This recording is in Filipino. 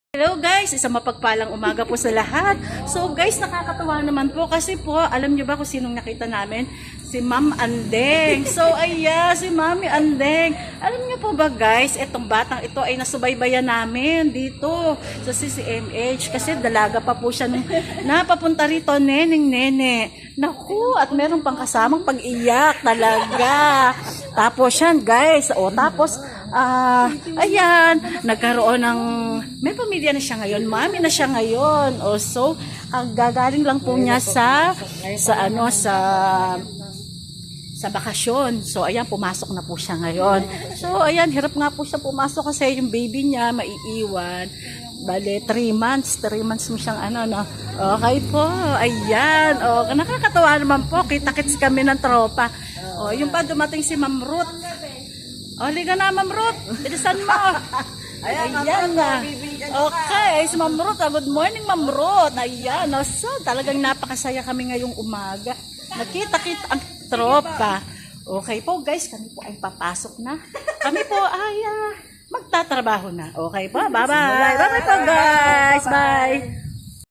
Hello guys, isang mapagpalang umaga po sa lahat. So guys, nakakatawa naman po kasi po, alam niyo ba kung sinong nakita namin? Si Ma'am Andeng. So ayan, si Mami Andeng. Alam niyo po ba guys, itong batang ito ay nasubaybayan namin dito sa CCMH kasi dalaga pa po siya nung napapunta rito, nene. Naku, at meron pang kasamang pag-iyak talaga. Tapos yan guys, ayan, nagkaroon ng, may pamilya na siya ngayon, mami na siya ngayon. So, gagaling lang po niya sa bakasyon. So, ayan, pumasok na po siya ngayon. So, ayan, hirap nga po siya pumasok kasi yung baby niya maiiwan. Bale, 3 months mo siyang no. Okay po, ayan. Nakakatawa naman po, kita-kits kami ng tropa. Yung pa dumating si Ma'am Ruth. Liga na, Ma'am Ruth. Bilisan mo. Ayan na. Okay, si Ma'am Ruth. Good morning, Ma'am Ruth. Ayan. So, talagang napakasaya kami ngayong umaga. Nakita-kita ang tropa. Okay po, guys. Kami po ay papasok na. Kami po ay magtatrabaho na. Okay po, bye-bye. Bye-bye po, guys. Bye.